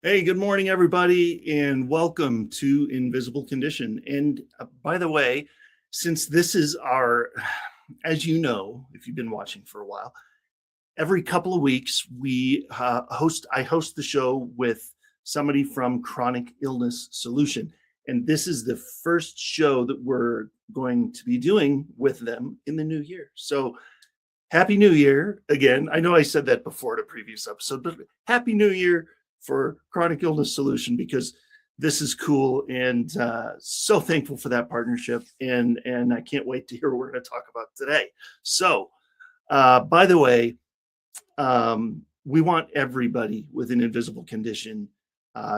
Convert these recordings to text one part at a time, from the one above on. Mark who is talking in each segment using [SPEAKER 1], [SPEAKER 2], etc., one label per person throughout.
[SPEAKER 1] Hey, good morning, everybody, and welcome to Invisible Condition. And by the way, since this is as you know, if you've been watching for a while, every couple of weeks I host the show with somebody from Chronic Illness Solution. And this is the first show that we're going to be doing with them in the new year. So Happy New Year again. I know I said that before in a previous episode, but Happy New Year for Chronic Illness Solution, because this is cool, and so thankful for that partnership. And I can't wait to hear what we're going to talk about today. So, by the way, we want everybody with an invisible condition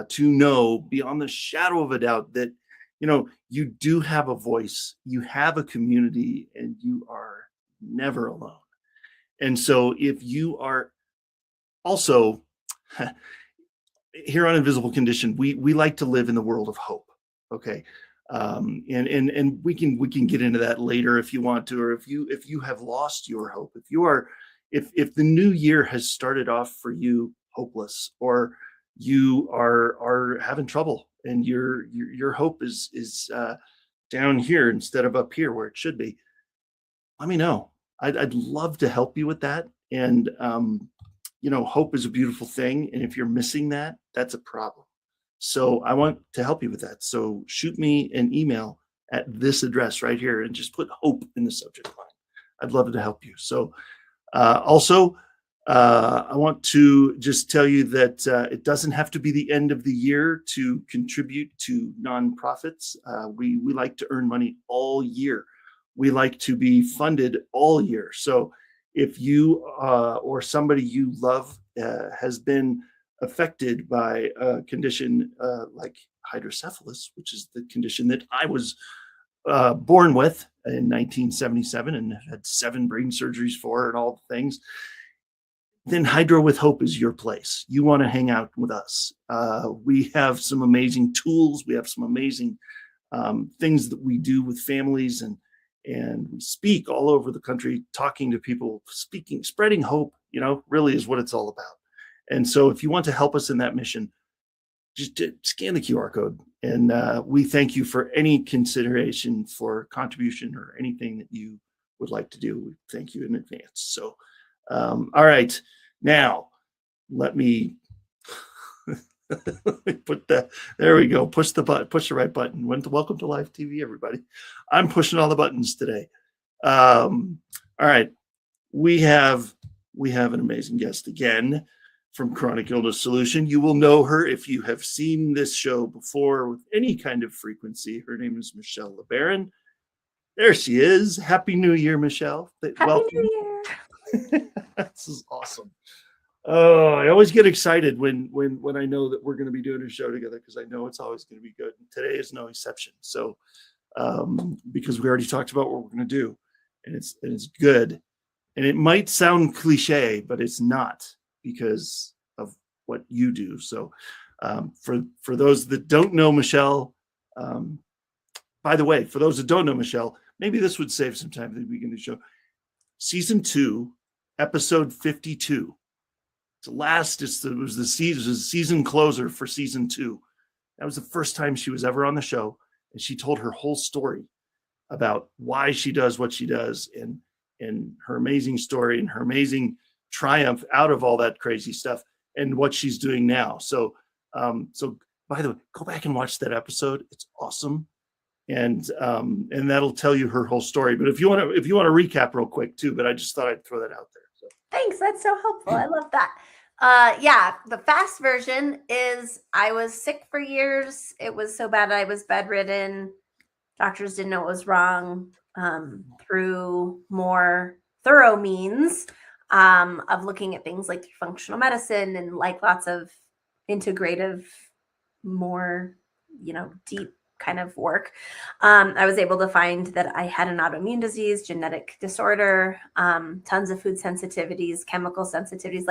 [SPEAKER 1] to know beyond the shadow of a doubt that you do have a voice, you have a community, and you are never alone. And so if you are also here on Invisible Condition, we like to live in the world of hope. Okay. And we can get into that later if you want to, or if you have lost your hope, if the new year has started off for you hopeless, or you are having trouble and your hope is down here instead of up here where it should be, let me know. I'd love to help you with that. And hope is a beautiful thing, and if you're missing that, that's a problem. So I want to help you with that. So shoot me an email at this address right here and just put hope in the subject line. I'd love to help you. So also, I want to just tell you that it doesn't have to be the end of the year to contribute to nonprofits. We like to earn money all year. We like to be funded all year. So if you or somebody you love has been affected by a condition like hydrocephalus, which is the condition that I was born with in 1977 and had 7 brain surgeries for and all the things, then Hydro with Hope is your place. You want to hang out with us. We have some amazing tools. We have some amazing things that we do with families, and we speak all over the country, talking to people, spreading hope, really is what it's all about. And so if you want to help us in that mission, just scan the QR code. And we thank you for any consideration for contribution or anything that you would like to do. We thank you in advance. So, all right, now let me there we go. Push the right button. Welcome to live TV, everybody. I'm pushing all the buttons today. All right. We have an amazing guest again from Chronic Illness Solution. You will know her if you have seen this show before with any kind of frequency. Her name is Michal LeBaron. There she is. Happy New Year, Michal.
[SPEAKER 2] Happy New
[SPEAKER 1] Year. This is awesome. Oh, I always get excited when I know that we're going to be doing a show together, because I know it's always going to be good. And today is no exception. So, because we already talked about what we're going to do, and it's good, and it might sound cliche, but it's not, because of what you do. So, for those that don't know Michal, by the way, for those that don't know Michal, maybe this would save some time at the beginning of the show. Season 2, episode 52. It was the season closer for season 2. That was the first time she was ever on the show, and she told her whole story about why she does what she does, and her amazing story and her amazing triumph out of all that crazy stuff, and what she's doing now. So by the way, go back and watch that episode. It's awesome, and that'll tell you her whole story. But if you want to recap real quick too, but I just thought I'd throw that out there. So.
[SPEAKER 2] Thanks. That's so helpful. I love that. The fast version is I was sick for years. It was so bad I was bedridden. Doctors didn't know what was wrong. Through more thorough means of looking at things like functional medicine and like lots of integrative, more, deep kind of work, I was able to find that I had an autoimmune disease, genetic disorder, tons of food sensitivities, chemical sensitivities.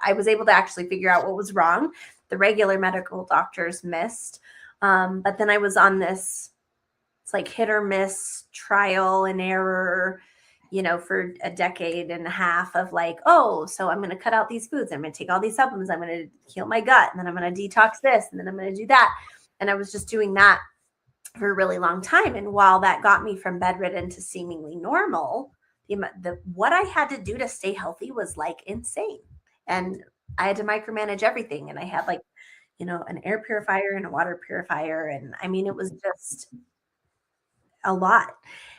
[SPEAKER 2] I was able to actually figure out what was wrong. The regular medical doctors missed. But then I was on this, it's like hit or miss, trial and error, for a decade and a half of like, oh, so I'm going to cut out these foods. I'm going to take all these supplements. I'm going to heal my gut. And then I'm going to detox this. And then I'm going to do that. And I was just doing that for a really long time. And while that got me from bedridden to seemingly normal, what I had to do to stay healthy was like insane. And I had to micromanage everything. And I had like, an air purifier and a water purifier. And I mean, it was just a lot.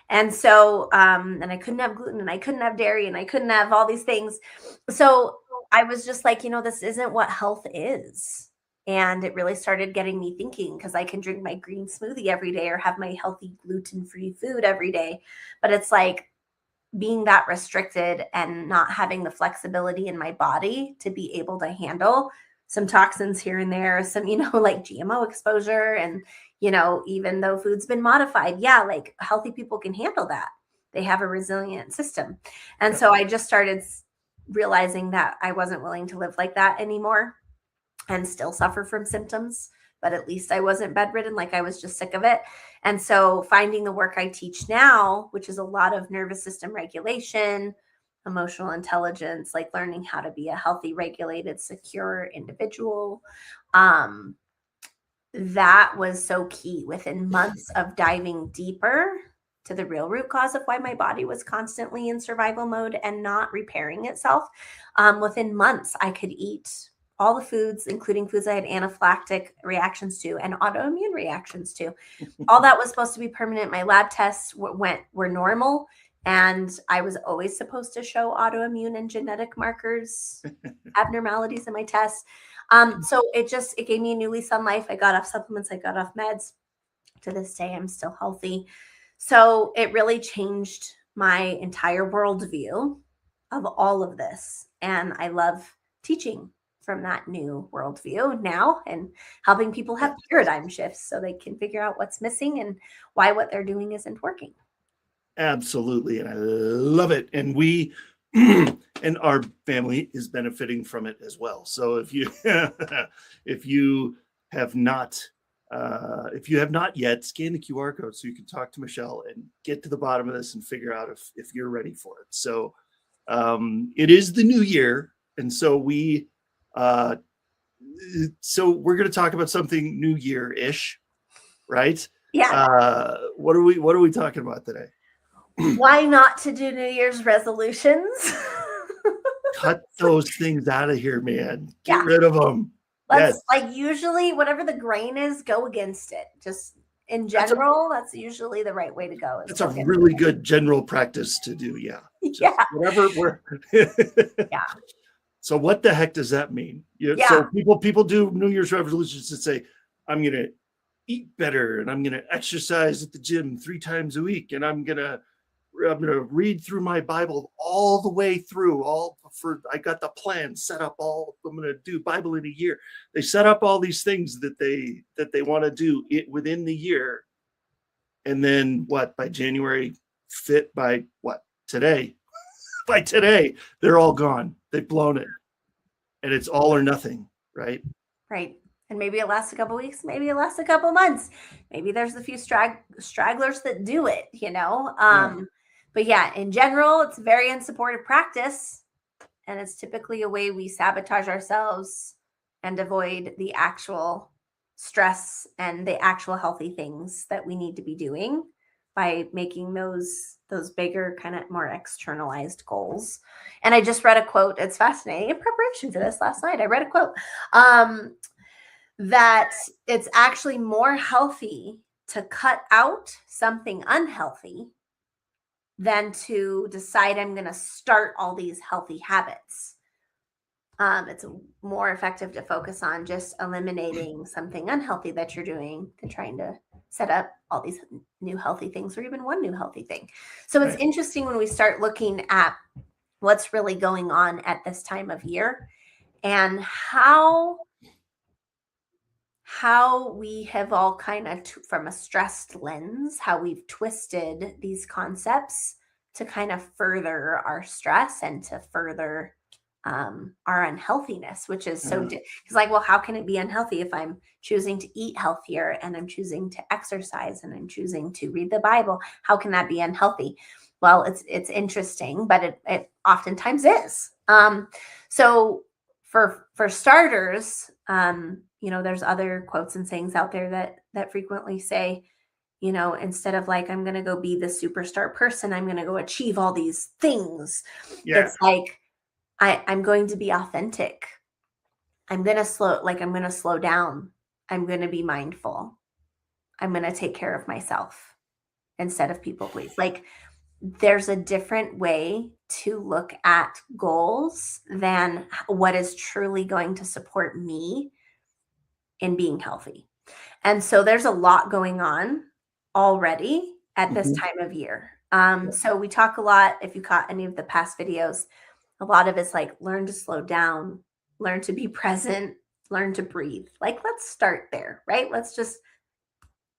[SPEAKER 2] And so, and I couldn't have gluten and I couldn't have dairy and I couldn't have all these things. So I was just like, this isn't what health is. And it really started getting me thinking, because I can drink my green smoothie every day or have my healthy gluten-free food every day. But it's like being that restricted and not having the flexibility in my body to be able to handle some toxins here and there, some, like GMO exposure. And, even though food's been modified, like healthy people can handle that. They have a resilient system. And so I just started realizing that I wasn't willing to live like that anymore and still suffer from symptoms, but at least I wasn't bedridden. Like I was just sick of it. And so finding the work I teach now, which is a lot of nervous system regulation, emotional intelligence, like learning how to be a healthy, regulated, secure individual, that was so key. Within months of diving deeper to the real root cause of why my body was constantly in survival mode and not repairing itself, within months, I could eat all the foods, including foods I had anaphylactic reactions to and autoimmune reactions to. All that was supposed to be permanent. My lab tests were normal. And I was always supposed to show autoimmune and genetic markers, abnormalities in my tests. So it gave me a new lease on life. I got off supplements. I got off meds. To this day, I'm still healthy. So it really changed my entire worldview of all of this. And I love teaching from that new worldview now and helping people have paradigm shifts so they can figure out what's missing and why what they're doing isn't working.
[SPEAKER 1] Absolutely. And I love it. And we and our family is benefiting from it as well. So if you have not yet, scan the QR code so you can talk to Michelle and get to the bottom of this and figure out if you're ready for it. So it is the new year. And so we're going to talk about something new year-ish, right?
[SPEAKER 2] Yeah.
[SPEAKER 1] What are we talking about today?
[SPEAKER 2] Why not to do New Year's resolutions?
[SPEAKER 1] Cut those things out of here, man. Get rid of them.
[SPEAKER 2] Let's like usually whatever the grain is, go against it. Just in general, that's usually the right way to go.
[SPEAKER 1] That's a really good general practice to do. Yeah. Whatever.
[SPEAKER 2] Yeah.
[SPEAKER 1] So what the heck does that mean? So people do New Year's resolutions to say, I'm going to eat better and I'm going to exercise at the gym 3 times a week and I'm going to read through my Bible all the way through. I got the plan set up. I'm going to do Bible in a year. They set up all these things that they want to do within the year, and then by January today? By today, they're all gone. They've blown it, and it's all or nothing, right?
[SPEAKER 2] Right. And maybe it lasts a couple of weeks. Maybe it lasts a couple of months. Maybe there's a few stragglers that do it, But yeah, in general, it's a very unsupportive practice. And it's typically a way we sabotage ourselves and avoid the actual stress and the actual healthy things that we need to be doing by making those bigger, kind of more externalized goals. And I just read a quote. It's fascinating. In preparation for this last night, I read a quote that it's actually more healthy to cut out something unhealthy than to decide I'm going to start all these healthy habits. It's more effective to focus on just eliminating something unhealthy that you're doing than trying to set up all these new healthy things or even one new healthy thing. So it's interesting when we start looking at what's really going on at this time of year and how we have all kind of, from a stressed lens, how we've twisted these concepts to kind of further our stress and to further our unhealthiness, which is so, because like, well, how can it be unhealthy if I'm choosing to eat healthier and I'm choosing to exercise and I'm choosing to read the Bible? How can that be unhealthy? Well, it's interesting, but it oftentimes is. So for starters, there's other quotes and sayings out there that frequently say, instead of like, I'm going to go be the superstar person, I'm going to go achieve all these things.
[SPEAKER 1] Yeah.
[SPEAKER 2] It's like, I'm going to be authentic. I'm going to slow down. I'm going to be mindful. I'm going to take care of myself instead of people please. Like, there's a different way to look at goals than what is truly going to support me in being healthy. And so there's a lot going on already at this time of year. So we talk a lot, if you caught any of the past videos, a lot of it's like, learn to slow down, learn to be present, learn to breathe. Like, let's start there, right? Let's just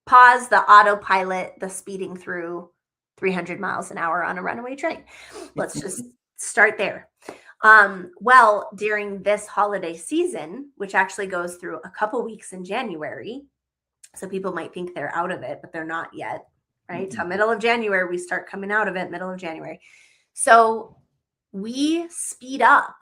[SPEAKER 2] pause the autopilot, the speeding through 300 miles an hour on a runaway train. Let's just start there. Well, during this holiday season, which actually goes through a couple weeks in January, so people might think they're out of it, but they're not yet, right? So middle of January, we start coming out of it, middle of January. So we speed up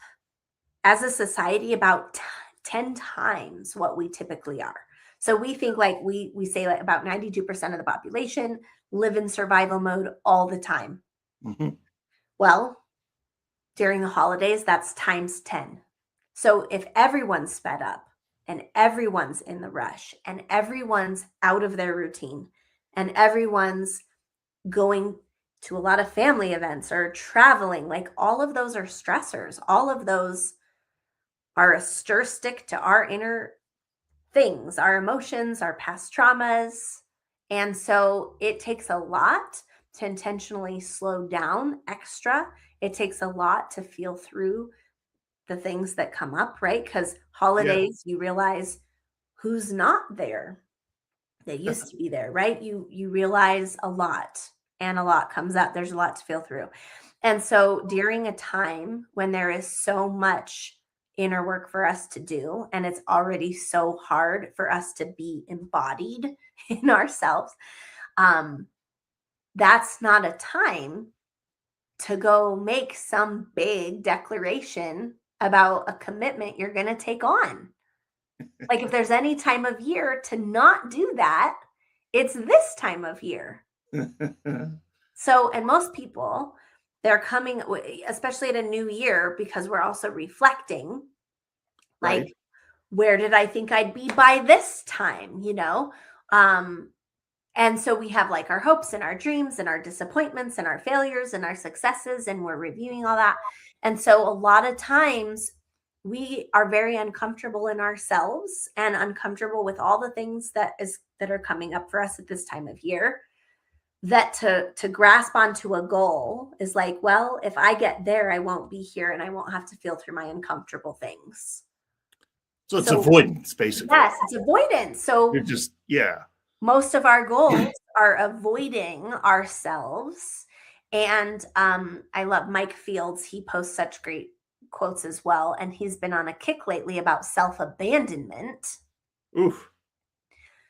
[SPEAKER 2] as a society about 10 times what we typically are. So we think like we say like about 92% of the population live in survival mode all the time. Well, during the holidays, that's times 10. So if everyone's sped up and everyone's in the rush and everyone's out of their routine and everyone's going to a lot of family events or traveling, like all of those are stressors. All of those are a stir stick to our inner things, our emotions, our past traumas. And so it takes a lot to intentionally slow down extra. It takes a lot to feel through the things that come up, right? Because holidays, you realize who's not there that used to be there, right? You realize a lot, and a lot comes up. There's a lot to feel through. And so during a time when there is so much inner work for us to do, and it's already so hard for us to be embodied in ourselves, that's not a time to go make some big declaration about a commitment you're going to take on. Like, if there's any time of year to not do that, it's this time of year. So, and most people, they're coming, especially at a new year, because we're also reflecting, like,
[SPEAKER 1] Right.
[SPEAKER 2] where did I think I'd be by this time, and so we have like our hopes and our dreams and our disappointments and our failures and our successes, and we're reviewing all that. And so a lot of times we are very uncomfortable in ourselves and uncomfortable with all the things that are coming up for us at this time of year, that to grasp onto a goal is like, well, if I get there, I won't be here and I won't have to feel through my uncomfortable things.
[SPEAKER 1] So it's avoidance, basically.
[SPEAKER 2] Yes, it's avoidance. So
[SPEAKER 1] You're just,
[SPEAKER 2] most of our goals are avoiding ourselves. And I love Mike Fields. He posts such great quotes as well. And he's been on a kick lately about self-abandonment.
[SPEAKER 1] Oof.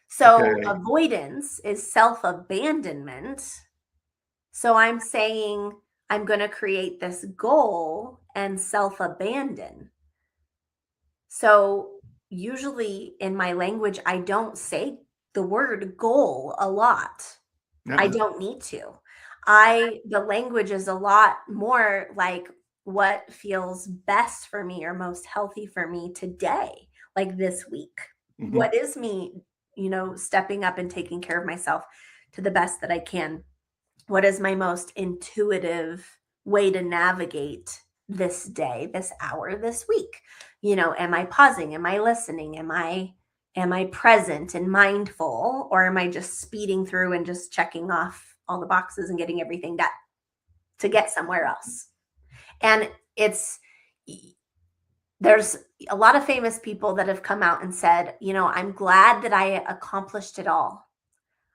[SPEAKER 2] So
[SPEAKER 1] Okay.
[SPEAKER 2] avoidance is self-abandonment. So I'm saying I'm going to create this goal and self-abandon. So usually in my language, I don't say the word goal a lot. I don't need to. The language is a lot more like what feels best for me or most healthy for me today, like this week. What is me, stepping up and taking care of myself to the best that I can? What is my most intuitive way to navigate this day, this hour, this week? Am I pausing? Am I listening? Am I present and mindful, or am I just speeding through and just checking off all the boxes and getting everything done to get somewhere else? And there's a lot of famous people that have come out and said, I'm glad that I accomplished it all.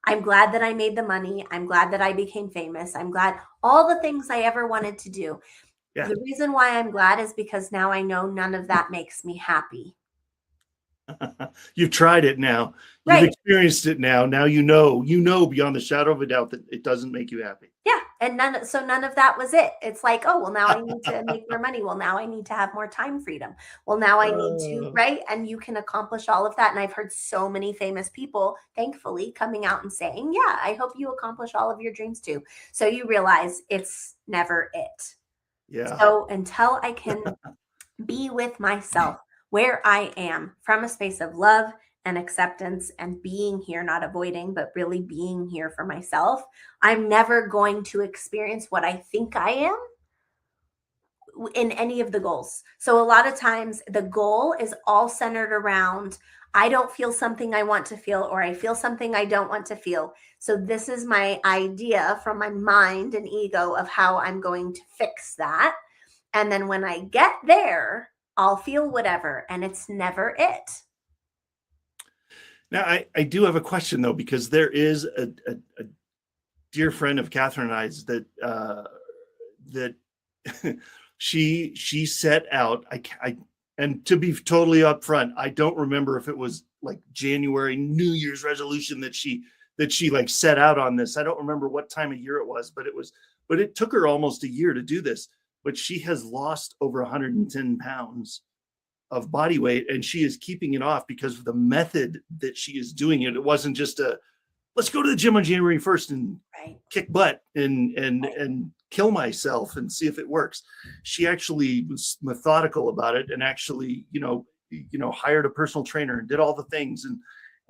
[SPEAKER 2] I'm glad that I made the money. I'm glad that I became famous. I'm glad all the things I ever wanted to do.
[SPEAKER 1] Yeah.
[SPEAKER 2] The reason why I'm glad is because now I know none of that makes me happy.
[SPEAKER 1] You've tried it now.
[SPEAKER 2] Right.
[SPEAKER 1] You've experienced it now. Now you know beyond the shadow of a doubt that it doesn't make you happy.
[SPEAKER 2] Yeah. And none of that was it. It's like, oh, well, now I need to make more money. Well, now I need to have more time freedom. Well, now I need to, right? And you can accomplish all of that. And I've heard so many famous people, thankfully, coming out and saying, yeah, I hope you accomplish all of your dreams too. So you realize it's never it.
[SPEAKER 1] Yeah.
[SPEAKER 2] So until I can be with myself where I am from a space of love and acceptance and being here, not avoiding, but really being here for myself, I'm never going to experience what I think I am in any of the goals. So a lot of times the goal is all centered around, I don't feel something I want to feel, or I feel something I don't want to feel. So this is my idea from my mind and ego of how I'm going to fix that. And then when I get there, I'll feel whatever, and it's never it.
[SPEAKER 1] Now, I do have a question though, because there is a dear friend of Catherine and I's that she set out. And to be totally upfront, I don't remember if it was like January New Year's resolution that she like set out on this. I don't remember what time of year it was, but it took her almost a year to do this. But she has lost over 110 pounds of body weight, and she is keeping it off because of the method that she is doing it. It wasn't just let's go to the gym on January 1st and kick butt and kill myself and see if it works. She actually was methodical about it and actually, hired a personal trainer and did all the things.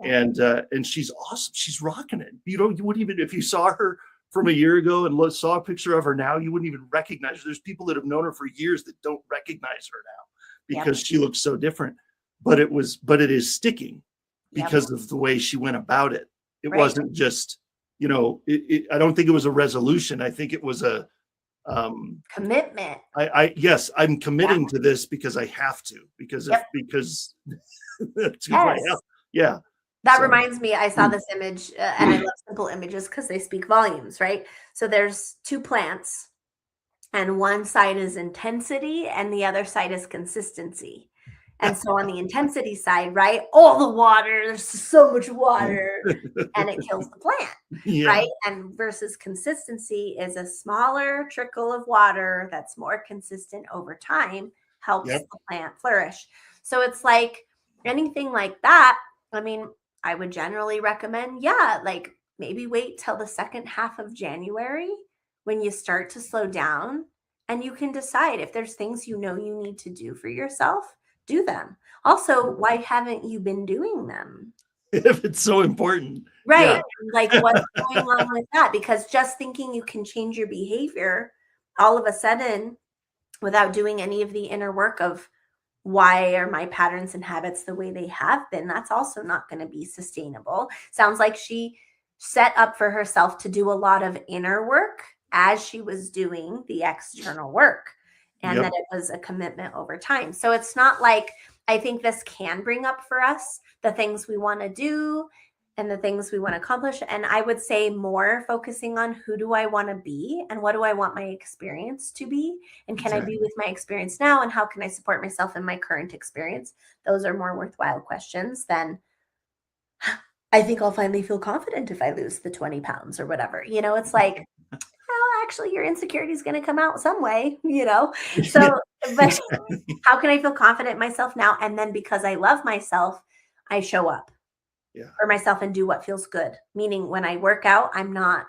[SPEAKER 1] And she's awesome. She's rocking it. You wouldn't even, if you saw her from a year ago and saw a picture of her now, you wouldn't even recognize her. There's people that have known her for years that don't recognize her now because she looks so different. But it is sticking because of the way she went about it. It wasn't just, I don't think it was a resolution. I think it was a
[SPEAKER 2] commitment.
[SPEAKER 1] Yes, I'm committing to this because I have to, because yeah.
[SPEAKER 2] That reminds me, I saw this image, and I love simple images because they speak volumes, right? So there's two plants, and one side is intensity and the other side is consistency. And so on the intensity side, right, all the water, there's so much water, and it kills the plant, right? And versus consistency is a smaller trickle of water that's more consistent over time, helps the plant flourish. So it's like anything like that. I mean, I would generally recommend, like maybe wait till the second half of January when you start to slow down, and you can decide if there's things you need to do for yourself. Do them. Also, why haven't you been doing them?
[SPEAKER 1] If it's so important.
[SPEAKER 2] Right. Yeah. Like what's going on with that? Because just thinking you can change your behavior all of a sudden without doing any of the inner work of why are my patterns and habits the way they have been, that's also not going to be sustainable. Sounds like she set up for herself to do a lot of inner work as she was doing the external work. And that it was a commitment over time. So it's not like, I think this can bring up for us the things we want to do and the things we want to accomplish. And I would say more focusing on who do I want to be and what do I want my experience to be? And can I be with my experience now? And how can I support myself in my current experience? Those are more worthwhile questions than I think I'll finally feel confident if I lose the 20 pounds or whatever. It's like, actually your insecurity is going to come out some way, so but how can I feel confident in myself now? And then because I love myself, I show up for myself and do what feels good. Meaning when I work out, I'm not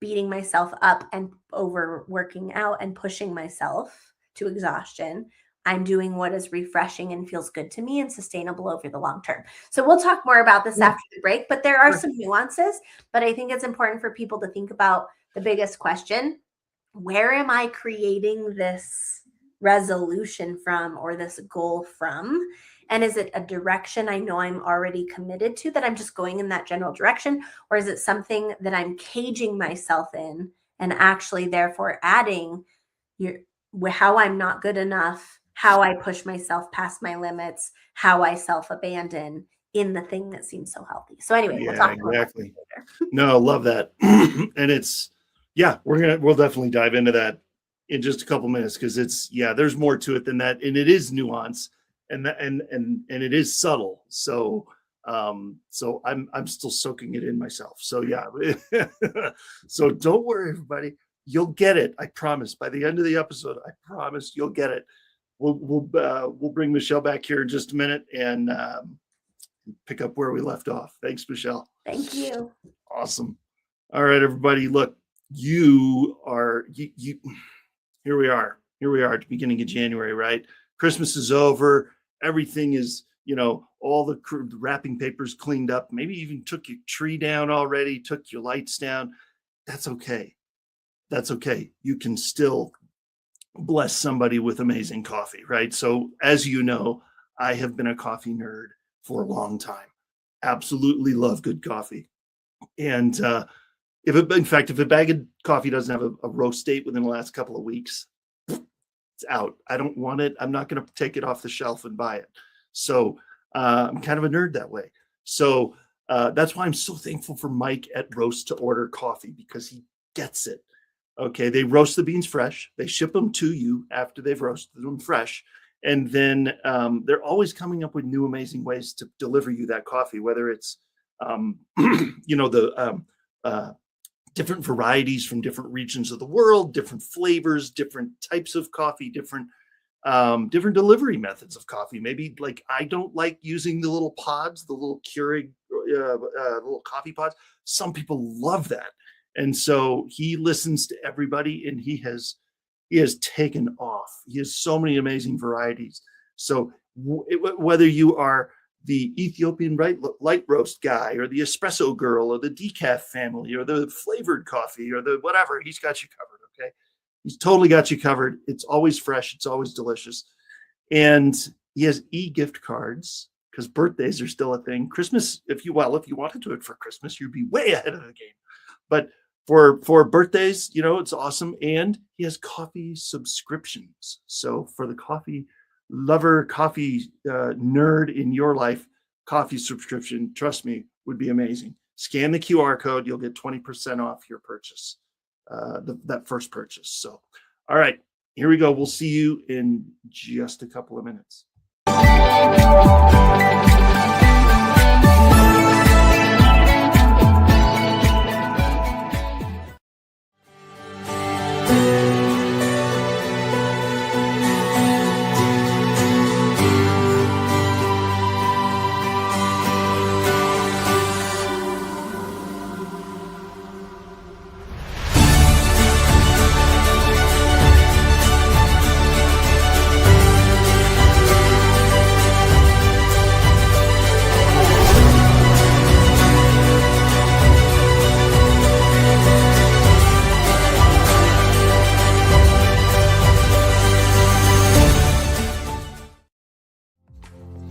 [SPEAKER 2] beating myself up and overworking out and pushing myself to exhaustion. I'm doing what is refreshing and feels good to me and sustainable over the long term. So we'll talk more about this after the break, but there are some nuances, but I think it's important for people to think about the biggest question: where am I creating this resolution from or this goal from? And is it a direction I know I'm already committed to, that I'm just going in that general direction? Or is it something that I'm caging myself in and actually therefore adding how I'm not good enough, how I push myself past my limits, how I self-abandon in the thing that seems so healthy. So anyway, we'll talk about that later.
[SPEAKER 1] No, love that. And it's, we'll definitely dive into that in just a couple minutes, because there's more to it than that, and it is nuance, and it is subtle. So So I'm still soaking it in myself. So yeah, so don't worry, everybody. You'll get it. I promise. By the end of the episode, I promise you'll get it. We'll bring Michelle back here in just a minute and pick up where we left off. Thanks, Michelle.
[SPEAKER 2] Thank you.
[SPEAKER 1] Awesome. All right, everybody. Look, you here we are. Here we are at the beginning of January, right? Christmas is over. Everything is, all the wrapping papers cleaned up. Maybe even took your tree down already, took your lights down. That's okay. That's okay. You can still bless somebody with amazing coffee, right? So as you know, I have been a coffee nerd for a long time. Absolutely love good coffee. And if a bag of coffee doesn't have a roast date within the last couple of weeks, it's out. I don't want it. I'm not going to take it off the shelf and buy it. So I'm kind of a nerd that way. So that's why I'm so thankful for Mike at Roast to Order Coffee, because he gets it. Okay, they roast the beans fresh. They ship them to you after they've roasted them fresh. And then they're always coming up with new amazing ways to deliver you that coffee, whether it's, different varieties from different regions of the world, different flavors, different types of coffee, different delivery methods of coffee. Maybe like I don't like using the little pods, the little Keurig little coffee pods. Some people love that. And so he listens to everybody, and he has taken off. He has so many amazing varieties. So whether you are the Ethiopian light roast guy, or the espresso girl, or the decaf family, or the flavored coffee, or the whatever, he's got you covered. Okay. He's totally got you covered. It's always fresh. It's always delicious. And he has e-gift cards, because birthdays are still a thing. Christmas, if you wanted to do it for Christmas, you'd be way ahead of the game. But for birthdays, it's awesome. And he has coffee subscriptions. So for the coffee lover, coffee nerd in your life, coffee subscription, trust me, would be amazing. Scan the QR code. You'll get 20% off your purchase, that first purchase. So, all right, here we go. We'll see you in just a couple of minutes.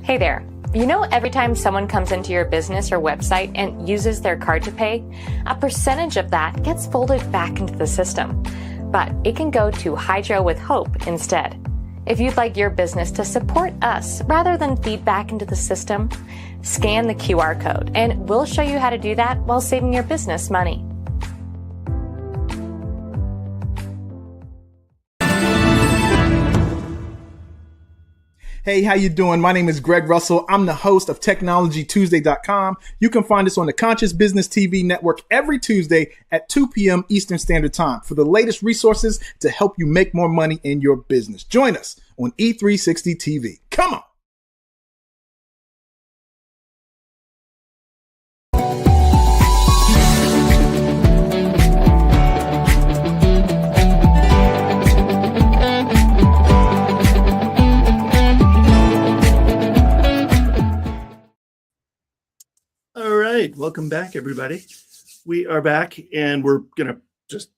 [SPEAKER 3] Hey there. Every time someone comes into your business or website and uses their card to pay, a percentage of that gets folded back into the system. But it can go to Hydro with Hope instead. If you'd like your business to support us rather than feed back into the system, scan the QR code and we'll show you how to do that while saving your business money.
[SPEAKER 4] Hey, how you doing? My name is Greg Russell. I'm the host of TechnologyTuesday.com. You can find us on the Conscious Business TV network every Tuesday at 2 p.m. Eastern Standard Time for the latest resources to help you make more money in your business. Join us on E360 TV. Come on.
[SPEAKER 1] All right, welcome back, everybody. We are back, and we're gonna just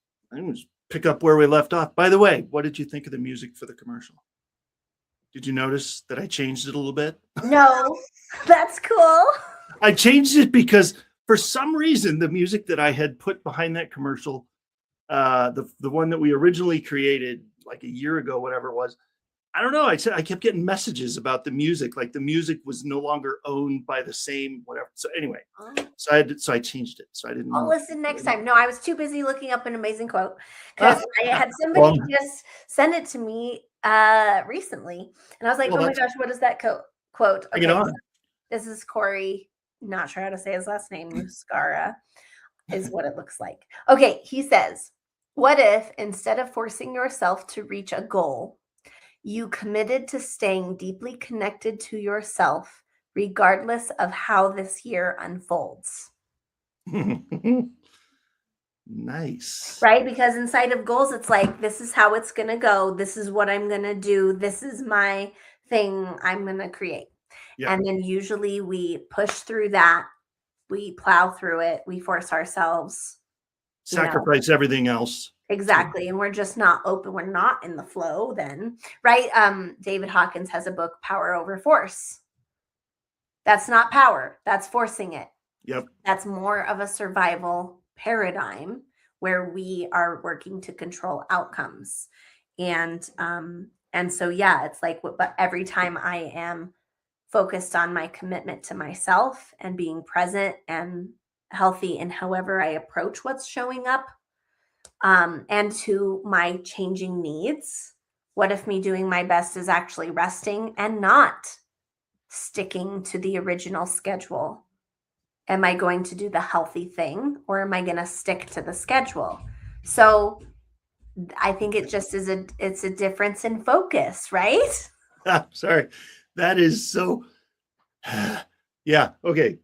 [SPEAKER 1] pick up where we left off. By the way, what did you think of the music for the commercial? Did you notice that I changed it a little bit?
[SPEAKER 2] No, that's cool.
[SPEAKER 1] I changed it because for some reason the music that I had put behind that commercial, the one that we originally created like a year ago, whatever it was, I don't know. I kept getting messages about the music, like the music was no longer owned by the same whatever. So anyway, so I changed it. So I didn't.
[SPEAKER 2] I'll listen next time. No, I was too busy looking up an amazing quote because I had somebody just send it to me recently, and I was like, "Oh my gosh, what is that quote?" Okay,
[SPEAKER 1] Bring it on.
[SPEAKER 2] this is Corey not sure how to say his last name, Muscara is what it looks like. Okay, he says, what if instead of forcing yourself to reach a goal, you committed to staying deeply connected to yourself, regardless of how this year unfolds?
[SPEAKER 1] Nice.
[SPEAKER 2] Right? Because inside of goals, it's like, this is how it's going to go. This is what I'm going to do. This is my thing I'm going to create.
[SPEAKER 1] Yep.
[SPEAKER 2] And then usually we push through that. We plow through it. We force ourselves.
[SPEAKER 1] Sacrifice everything else.
[SPEAKER 2] Exactly. And we're just not open. We're not in the flow then, right? David Hawkins has a book, Power Over Force. That's not power. That's forcing it.
[SPEAKER 1] Yep.
[SPEAKER 2] That's more of a survival paradigm where we are working to control outcomes. And so, yeah, it's like, but every time I am focused on my commitment to myself and being present and healthy in however I approach what's showing up, and to my changing needs. What if me doing my best is actually resting and not sticking to the original schedule? Am I going to do the healthy thing, or am I going to stick to the schedule? So I think it just is it's a difference in focus, right?
[SPEAKER 1] Sorry. That is so, yeah. Okay.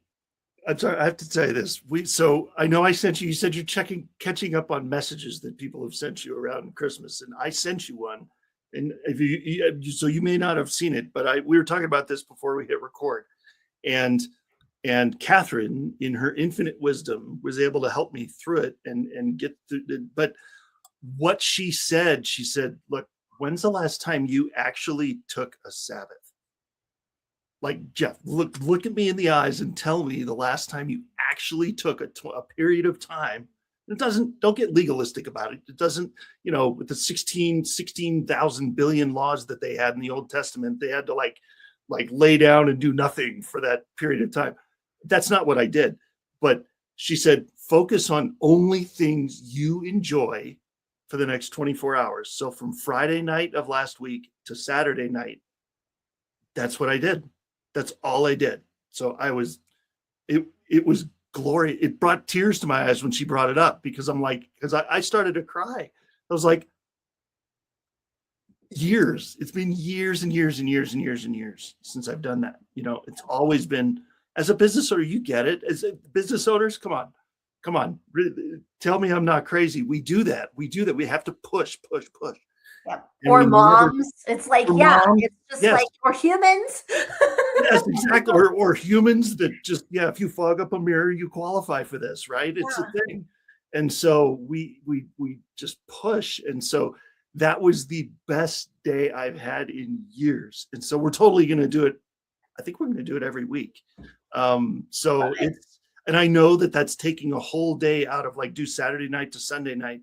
[SPEAKER 1] I'm sorry. I have to tell you this. So I know I sent you said you're catching up on messages that people have sent you around Christmas, and I sent you one. And if so you may not have seen it, but we were talking about this before we hit record, and Catherine, in her infinite wisdom, was able to help me through it and get through it. But what she said, look, when's the last time you actually took a Sabbath? Like, Jeff, look at me in the eyes and tell me the last time you actually took a period of time. Don't get legalistic about it. It doesn't, with the 16,000 billion laws that they had in the Old Testament, they had to like lay down and do nothing for that period of time. That's not what I did. But she said, focus on only things you enjoy for the next 24 hours. So from Friday night of last week to Saturday night, that's what I did. That's all I did. So it was glory. It brought tears to my eyes when she brought it up, because I started to cry. I was like, it's been years and years and years and years and years since I've done that. It's always been, as a business owner, you get it. As business owners, come on. Tell me I'm not crazy. We do that. We have to push.
[SPEAKER 2] Yep. Or moms. It's like, moms, it's just like, or humans.
[SPEAKER 1] Yes, exactly. Or humans that just, if you fog up a mirror, you qualify for this, right? It's a thing. And so we just push. And so that was the best day I've had in years. And so we're totally going to do it. I think we're going to do it every week. And I know that that's taking a whole day out of do Saturday night to Sunday night.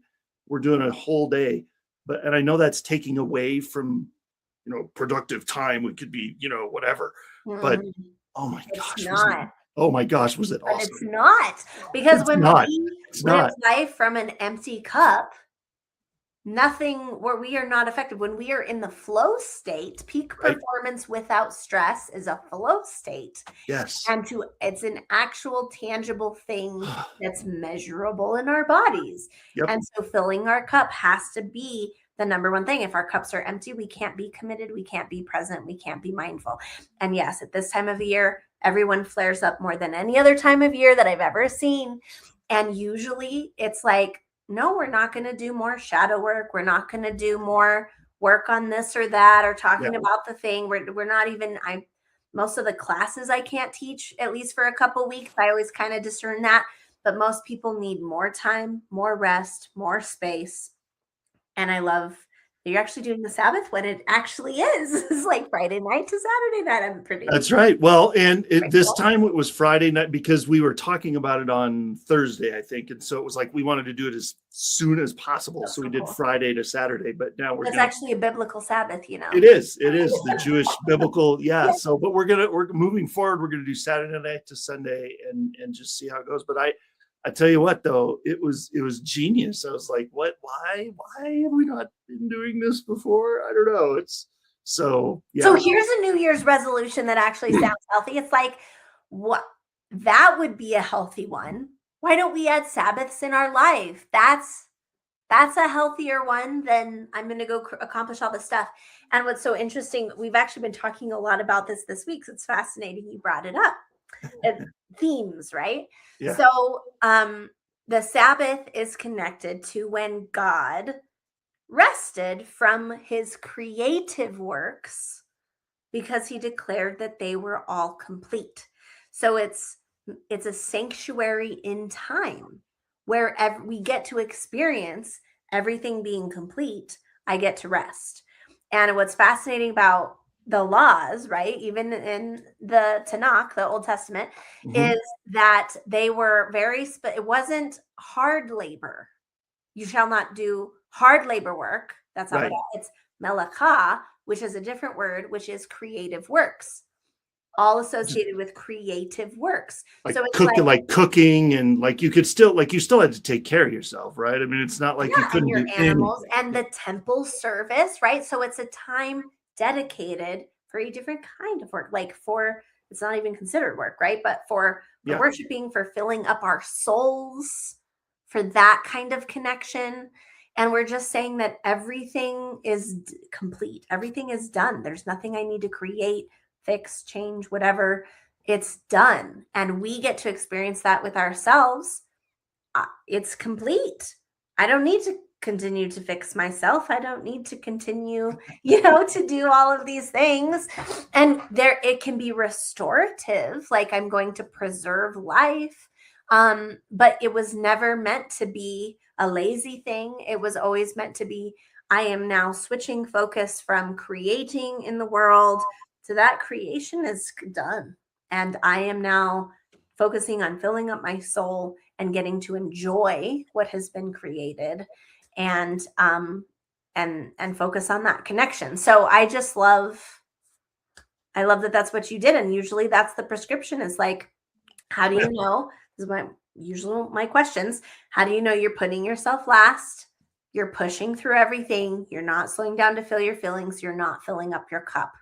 [SPEAKER 1] We're doing a whole day. And I know that's taking away from, productive time. We could be, whatever. But oh my gosh, was it awesome?
[SPEAKER 2] It's not, because when we live life from an empty cup, we are not effective. When we are in the flow state, peak performance without stress is a flow state.
[SPEAKER 1] Yes.
[SPEAKER 2] And it's an actual tangible thing that's measurable in our bodies.
[SPEAKER 1] Yep.
[SPEAKER 2] And so filling our cup has to be the number one thing. If our cups are empty, we can't be committed. We can't be present. We can't be mindful. And yes, at this time of the year, everyone flares up more than any other time of year that I've ever seen. And usually it's like, no, we're not going to do more shadow work. We're not going to do more work on this or that, or talking about the thing. We're not even, most of the classes I can't teach, at least for a couple weeks. I always kind of discern that. But most people need more time, more rest, more space. And I love that you're actually doing the Sabbath when it actually is. It's like Friday night to Saturday night. I'm pretty.
[SPEAKER 1] That's right. Well, and this time it was Friday night, because we were talking about it on Thursday, I think. And so it was like, we wanted to do it as soon as possible. So we did Friday to Saturday, but now
[SPEAKER 2] it's actually a biblical Sabbath,
[SPEAKER 1] It is the Jewish biblical. Yeah. So, but we're moving forward. We're going to do Saturday night to Sunday and just see how it goes. But I tell you what, though, it was genius. I was like, what? Why have we not been doing this before? I don't know. So here's
[SPEAKER 2] a New Year's resolution that actually sounds healthy. It's like, what that would be a healthy one. Why don't we add Sabbaths in our life? That's a healthier one than I'm going to go accomplish all this stuff. And what's so interesting, we've actually been talking a lot about this week. So it's fascinating you brought it up. Themes, right?
[SPEAKER 1] Yeah.
[SPEAKER 2] So the Sabbath is connected to when God rested from his creative works because he declared that they were all complete. So it's a sanctuary in time where we get to experience everything being complete. I get to rest. And what's fascinating about the laws, right, even in the Tanakh, the Old Testament, is that they were it wasn't hard labor. You shall not do hard labor work. That's not
[SPEAKER 1] Right.
[SPEAKER 2] what it's melachah, which is a different word, which is creative works, all associated with creative works.
[SPEAKER 1] Like
[SPEAKER 2] So it's
[SPEAKER 1] cooking, and like you still had to take care of yourself, right? I mean, it's not like you couldn't
[SPEAKER 2] and your
[SPEAKER 1] do
[SPEAKER 2] animals
[SPEAKER 1] anything.
[SPEAKER 2] and the temple service, right? So it's a time dedicated for a different kind of work, like it's not even considered work, right? But for worshiping, for filling up our souls, for that kind of connection. And we're just saying that everything is complete. Everything is done. There's nothing I need to create, fix, change, whatever. It's done. And we get to experience that with ourselves. It's complete. I don't need to continue to fix myself. I don't need to continue, to do all of these things. And it can be restorative, like I'm going to preserve life. But it was never meant to be a lazy thing. It was always meant to be, I am now switching focus from creating in the world to that creation is done. And I am now focusing on filling up my soul and getting to enjoy what has been created and focus on that connection. So I love that that's what you did. And usually that's the prescription, is like, how do you know? This is my questions. How do you know you're putting yourself last? You're pushing through everything. You're not slowing down to feel your feelings. You're not filling up your cup.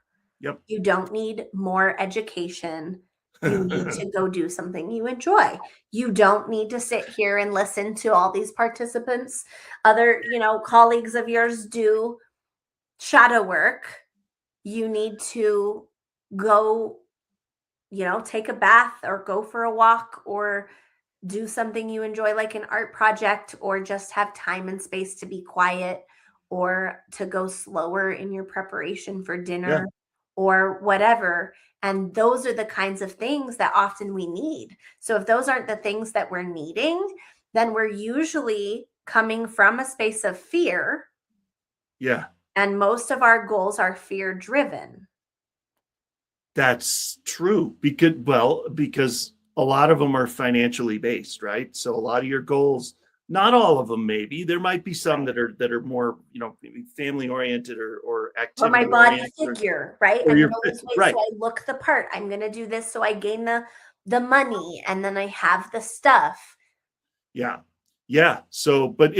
[SPEAKER 1] Yep.
[SPEAKER 2] You don't need more education. You need to go do something you enjoy. You don't need to sit here and listen to all these participants, other, colleagues of yours do shadow work. You need to go, take a bath or go for a walk or do something you enjoy, like an art project, or just have time and space to be quiet, or to go slower in your preparation for dinner or whatever. And those are the kinds of things that often we need. So if those aren't the things that we're needing, then we're usually coming from a space of fear.
[SPEAKER 1] Yeah.
[SPEAKER 2] And most of our goals are fear driven.
[SPEAKER 1] That's true. Because a lot of them are financially based, right? So a lot of your goals, not all of them, maybe there might be some that are more, maybe family oriented or activity.
[SPEAKER 2] Or my body figure, right? I'm going to lose weight,
[SPEAKER 1] right.
[SPEAKER 2] so I look the part. I'm going to do this so I gain the money, and then I have the stuff.
[SPEAKER 1] Yeah. Yeah. So, but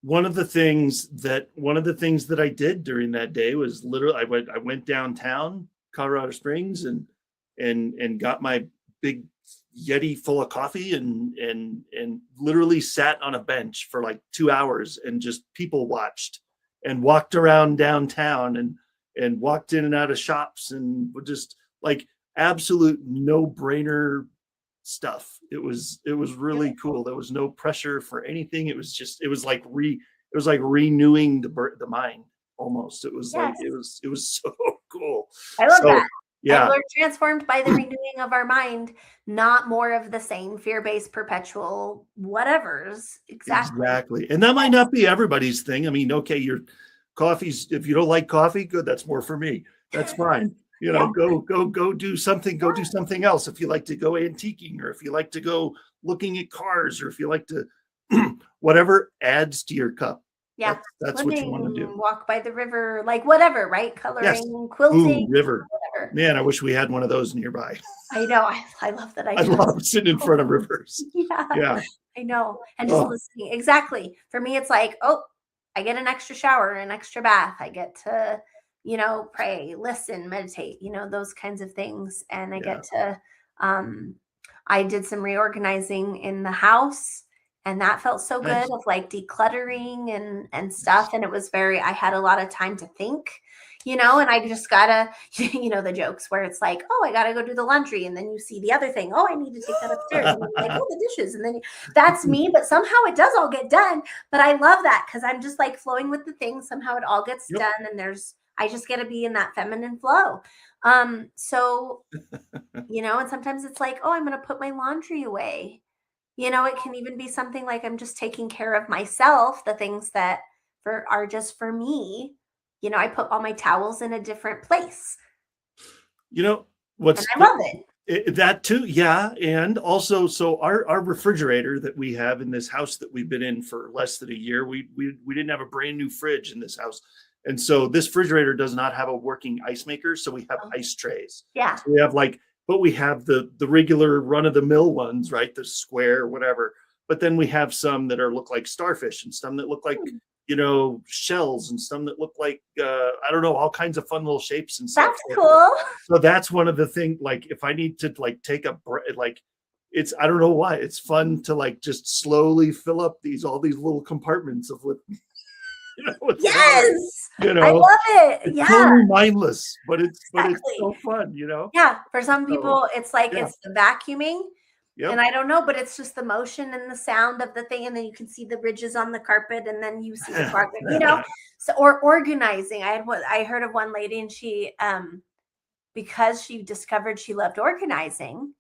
[SPEAKER 1] one of the things that I did during that day was literally I went downtown Colorado Springs and got my big Yeti full of coffee and literally sat on a bench for like 2 hours and just people watched and walked around downtown and walked in and out of shops and just like absolute no-brainer stuff. It was really cool. There was no pressure for anything. It was like renewing the mind almost. It was it was so cool.
[SPEAKER 2] I love that.
[SPEAKER 1] Yeah.
[SPEAKER 2] And we're transformed by the renewing of our mind, not more of the same fear-based perpetual whatevers.
[SPEAKER 1] Exactly. And that might not be everybody's thing. I mean, okay, your coffee's, if you don't like coffee, good, that's more for me. That's fine. Go do something, else. If you like to go antiquing, or if you like to go looking at cars, or if you like to whatever adds to your cup.
[SPEAKER 2] Yeah.
[SPEAKER 1] That's what you want to do.
[SPEAKER 2] Walk by the river, like whatever, right? Coloring, quilting.
[SPEAKER 1] River.
[SPEAKER 2] Whatever.
[SPEAKER 1] Man, I wish we had one of those nearby.
[SPEAKER 2] I know. I love that.
[SPEAKER 1] I love sitting in front of rivers.
[SPEAKER 2] Yeah. I know. And just listening. Exactly. For me, it's like, I get an extra shower, an extra bath. I get to, pray, listen, meditate, those kinds of things. And I get to I did some reorganizing in the house, and that felt so
[SPEAKER 1] Nice.
[SPEAKER 2] good, of like decluttering and stuff. And it was I had a lot of time to think, and I just gotta, the jokes where it's like, oh, I gotta go do the laundry. And then you see the other thing. Oh, I need to take that upstairs. And then you're like, oh, the dishes. And then that's me, but somehow it does all get done. But I love that because I'm just like flowing with the things. Somehow it all gets
[SPEAKER 1] Yep.
[SPEAKER 2] done. And I just get to be in that feminine flow. So, and sometimes it's like, oh, I'm going to put my laundry away. It can even be something like I'm just taking care of myself, the things that are just for me. I put all my towels in a different place.
[SPEAKER 1] What's
[SPEAKER 2] and I love it.
[SPEAKER 1] that too. Yeah. And also, so our refrigerator that we have in this house that we've been in for less than a year, we didn't have a brand new fridge in this house. And so this refrigerator does not have a working ice maker. So we have ice trays.
[SPEAKER 2] Yeah.
[SPEAKER 1] So we have but we have the regular run of the mill ones, right? The square, whatever. But then we have some that look like starfish, and some that look like, shells, and some that look like, I don't know, all kinds of fun little shapes and stuff.
[SPEAKER 2] That's cool.
[SPEAKER 1] So that's one of the things, like, if I need to take a break, like, I don't know why, it's fun to just slowly fill up all these little compartments of what,
[SPEAKER 2] yes. I love it.
[SPEAKER 1] It's totally mindless, but it's so fun,
[SPEAKER 2] Yeah. For some people, it's like, it's the vacuuming.
[SPEAKER 1] Yep.
[SPEAKER 2] And I don't know, but it's just the motion and the sound of the thing. And then you can see the ridges on the carpet, and then you see the carpet, so, or organizing. I heard of one lady, and she, because she discovered she loved organizing,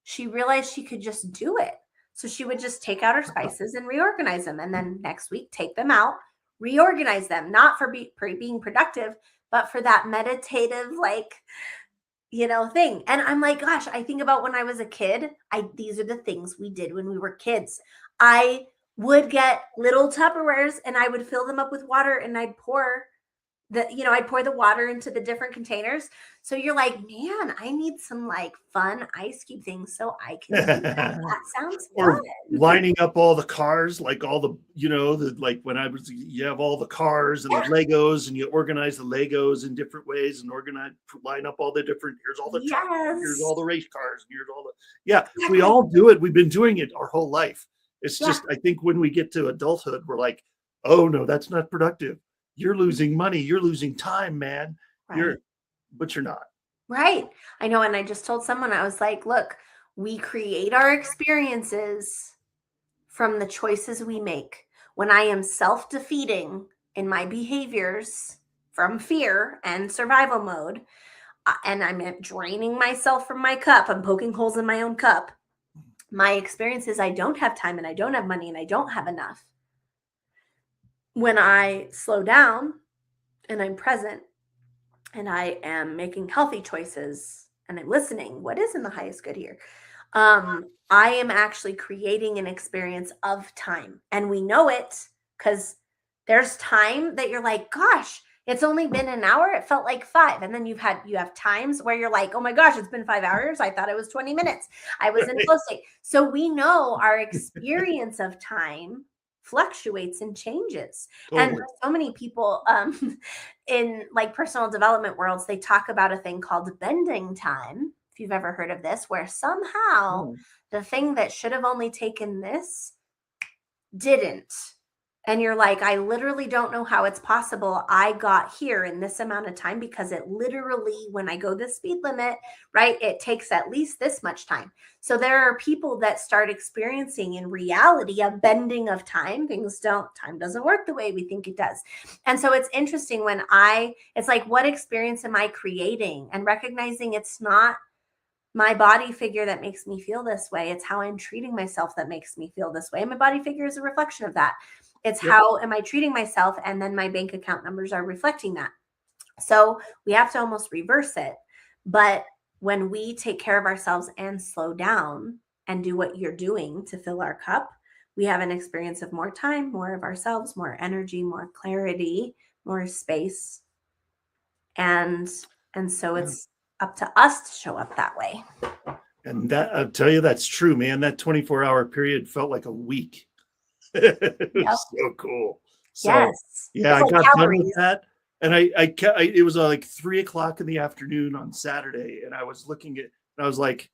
[SPEAKER 2] she realized she could just do it. So she would just take out her spices and reorganize them. And then next week, take them out, reorganize them, not for being productive, but for that meditative, thing. And I'm like, gosh, I think about when I was a kid, these are the things we did when we were kids. I would get little Tupperwares, and I would fill them up with water, and I'd pour the water into the different containers. So you're like, man, I need some fun ice cube things so I can do that. That sounds fun.
[SPEAKER 1] Or lining up all the cars, all the, when I was, you have all the cars and the Legos, and you organize the Legos in different ways, and line up all the different, here's all the trucks, here's all the race cars, and here's all the, we all do it. We've been doing it our whole life. It's just, I think when we get to adulthood, we're like, oh no, that's not productive. You're losing money. You're losing time, man.
[SPEAKER 2] Right.
[SPEAKER 1] But you're not.
[SPEAKER 2] Right. I know. And I just told someone, I was like, look, we create our experiences from the choices we make. When I am self-defeating in my behaviors from fear and survival mode, and I'm draining myself from my cup, I'm poking holes in my own cup, my experience is I don't have time, and I don't have money, and I don't have enough. When I slow down and I'm present, and I am making healthy choices, and I'm listening, what is in the highest good here? I am actually creating an experience of time. And we know it because there's time that you're like, gosh, it's only been an hour. It felt like 5. And then you have times where you're like, oh my gosh, it's been 5 hours. I thought it was 20 minutes. I was in flow state. So we know our experience of time fluctuates and changes. Totally. And so many people in personal development worlds, they talk about a thing called bending time. If you've ever heard of this, where somehow the thing that should have only taken this didn't. And you're like, I literally don't know how it's possible I got here in this amount of time, because it literally, when I go the speed limit, right, it takes at least this much time. So there are people that start experiencing in reality a bending of time. Time doesn't work the way we think it does. And so it's interesting when it's like, what experience am I creating? And recognizing it's not my body figure that makes me feel this way. It's how I'm treating myself that makes me feel this way. And my body figure is a reflection of that. It's how am I treating myself? And then my bank account numbers are reflecting that. So we have to almost reverse it. But when we take care of ourselves and slow down and do what you're doing to fill our cup, we have an experience of more time, more of ourselves, more energy, more clarity, more space. And so it's up to us to show up that way.
[SPEAKER 1] And that, I'll tell you, that's true, man. That 24-hour period felt like a week. It was so cool. So,
[SPEAKER 2] yes.
[SPEAKER 1] Yeah, I got done with that. And it was like 3:00 in the afternoon on Saturday. And I was looking at, and I was like,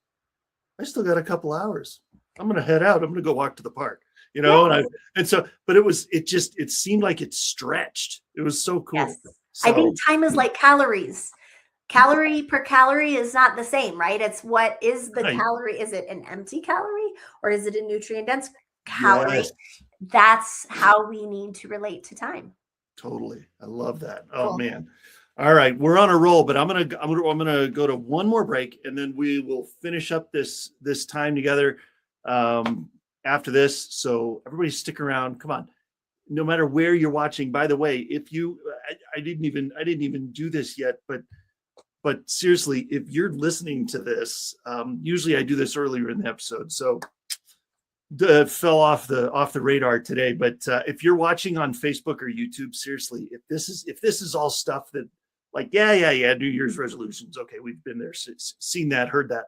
[SPEAKER 1] I still got a couple hours. I'm going to head out. I'm going to go walk to the park, you know?
[SPEAKER 2] Yeah.
[SPEAKER 1] But it seemed like it stretched. It was so cool.
[SPEAKER 2] Yes.
[SPEAKER 1] So,
[SPEAKER 2] I think time is like calories. Calorie per calorie is not the same, right? It's what is the
[SPEAKER 1] Right.
[SPEAKER 2] calorie? Is it an empty calorie or is it a nutrient dense calorie?
[SPEAKER 1] Yes.
[SPEAKER 2] That's how we need to relate to time.
[SPEAKER 1] Totally. I love that. Oh
[SPEAKER 2] Cool.
[SPEAKER 1] man. All right, we're on a roll, but I'm gonna go to one more break, and then we will finish up this time together after this. So everybody stick around. Come on. No matter where you're watching. By the way, if you I didn't even do this yet, but seriously, if you're listening to this, usually I do this earlier in the episode. So fell off the radar today, but if you're watching on Facebook or YouTube, seriously, if this is all stuff that like yeah New Year's resolutions, okay, we've been there, seen that, heard that,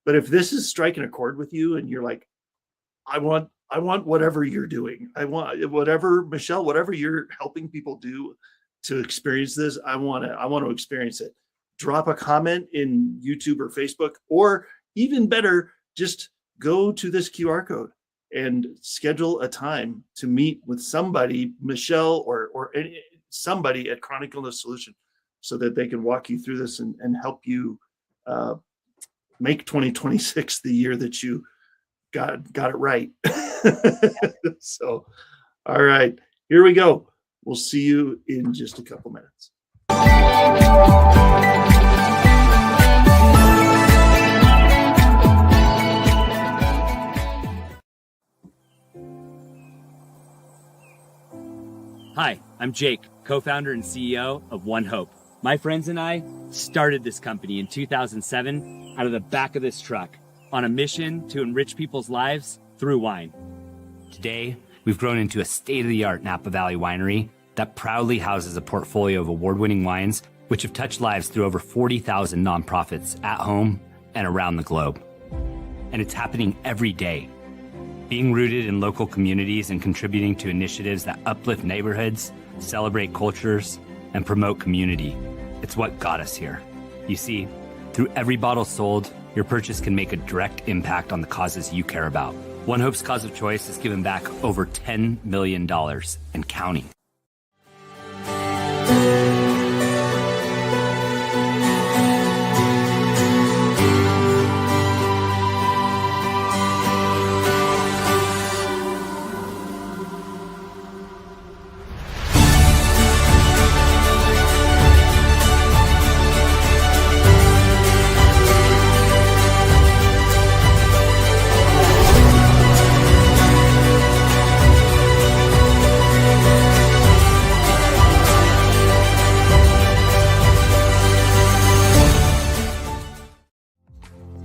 [SPEAKER 1] but if this is striking a chord with you and you're like, I want whatever you're doing, I want whatever, Michelle, whatever you're helping people do to experience this, I want to experience it. Drop a comment in YouTube or Facebook, or even better, just go to this QR code and schedule a time to meet with somebody, Michelle or somebody at Chronic Illness Solution, so that they can walk you through this and help you make 2026 the year that you got it right. So, all right, here we go. We'll see you in just a couple minutes.
[SPEAKER 5] Hi, I'm Jake, co-founder and CEO of One Hope. My friends and I started this company in 2007 out of the back of this truck on a mission to enrich people's lives through wine. Today, we've grown into a state-of-the-art Napa Valley winery that proudly houses a portfolio of award-winning wines which have touched lives through over 40,000 nonprofits at home and around the globe. And it's happening every day. Being rooted in local communities and contributing to initiatives that uplift neighborhoods, celebrate cultures, and promote community. It's what got us here. You see, through every bottle sold, your purchase can make a direct impact on the causes you care about. One Hope's cause of choice has given back over $10 million and counting.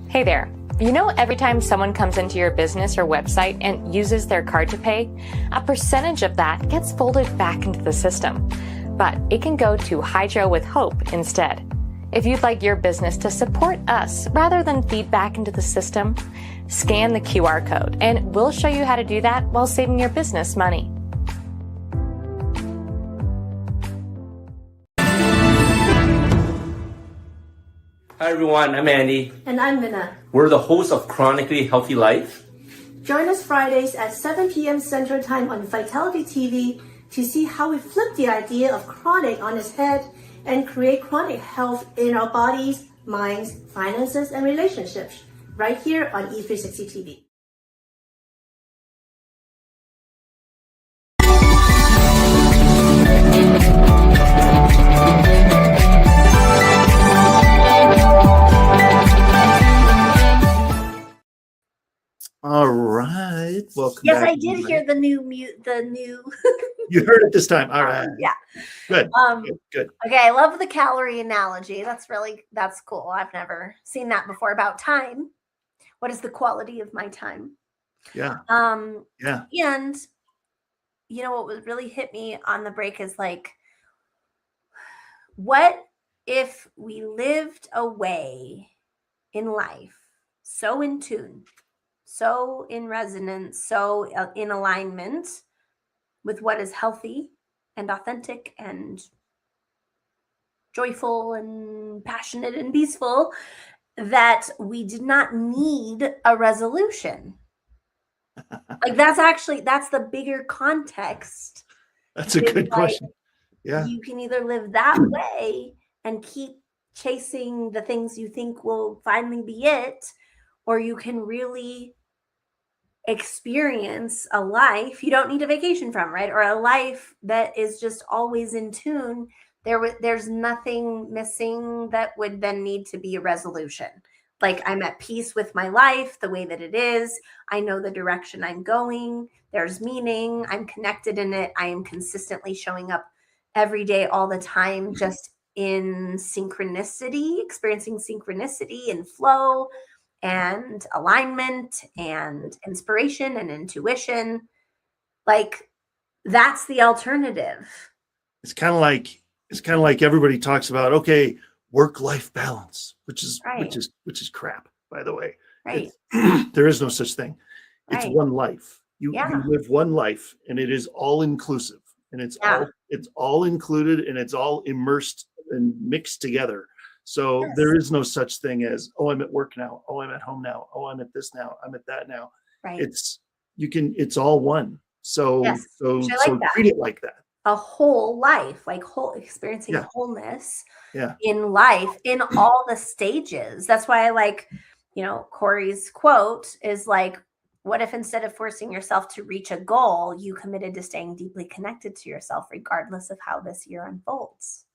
[SPEAKER 3] Hey there. You know, every time someone comes into your business or website and uses their card to pay, a percentage of that gets folded back into the system. But it can go to Hydro with Hope instead. If you'd like your business to support us rather than feed back into the system, scan the QR code and we'll show you how to do that while saving your business money.
[SPEAKER 6] Hi everyone, I'm Andy.
[SPEAKER 7] And I'm Minna.
[SPEAKER 6] We're the hosts of Chronically Healthy Life.
[SPEAKER 7] Join us Fridays at 7 p.m. Central Time on Vitality TV to see how we flip the idea of chronic on its head and create chronic health in our bodies, minds, finances, and relationships right here on E360 TV.
[SPEAKER 1] All right, welcome.
[SPEAKER 2] Yes,
[SPEAKER 1] back,
[SPEAKER 2] I did
[SPEAKER 1] everybody.
[SPEAKER 2] hear the new.
[SPEAKER 1] You heard it this time. All right.
[SPEAKER 2] Yeah.
[SPEAKER 1] Good.
[SPEAKER 2] Um,
[SPEAKER 1] Good.
[SPEAKER 2] Okay, I love the calorie analogy. That's cool. I've never seen that before about time. What is the quality of my time?
[SPEAKER 1] Yeah. Yeah.
[SPEAKER 2] And you know what was really hit me on the break is like, what if we lived a way in life so in tune, so in resonance, so in alignment with what is healthy and authentic and joyful and passionate and peaceful, that we did not need a resolution. Like that's the bigger context.
[SPEAKER 1] That's a
[SPEAKER 2] It's
[SPEAKER 1] good
[SPEAKER 2] like,
[SPEAKER 1] question. Yeah.
[SPEAKER 2] you can either live that way and keep chasing the things you think will finally be it, or you can really experience a life you don't need a vacation from, right? Or a life that is just always in tune. There's nothing missing that would then need to be a resolution. Like, I'm at peace with my life the way that it is. I know the direction I'm going. There's meaning. I'm connected in it. I am consistently showing up every day, all the time, just in synchronicity, experiencing synchronicity and flow and alignment and inspiration and intuition. Like, that's the alternative.
[SPEAKER 1] It's kind of like everybody talks about, okay, work-life balance, which is crap, by the way.
[SPEAKER 2] Right.
[SPEAKER 1] There is no such thing. It's
[SPEAKER 2] Right.
[SPEAKER 1] one life. You
[SPEAKER 2] Yeah.
[SPEAKER 1] live one life, and it is all inclusive, and it's all included, and it's all immersed and mixed together. So
[SPEAKER 2] Yes.
[SPEAKER 1] there is no such thing as, oh, I'm at work now. Oh, I'm at home now. Oh, I'm at this now. I'm at that now.
[SPEAKER 2] Right.
[SPEAKER 1] It's all one. So
[SPEAKER 2] Yes.
[SPEAKER 1] so
[SPEAKER 2] I like
[SPEAKER 1] so
[SPEAKER 2] that.
[SPEAKER 1] treat it like that.
[SPEAKER 2] A whole life, like experiencing
[SPEAKER 1] Yeah.
[SPEAKER 2] wholeness
[SPEAKER 1] Yeah.
[SPEAKER 2] in life, in all the stages. That's why I like, Corey's quote is like, what if instead of forcing yourself to reach a goal, you committed to staying deeply connected to yourself, regardless of how this year unfolds?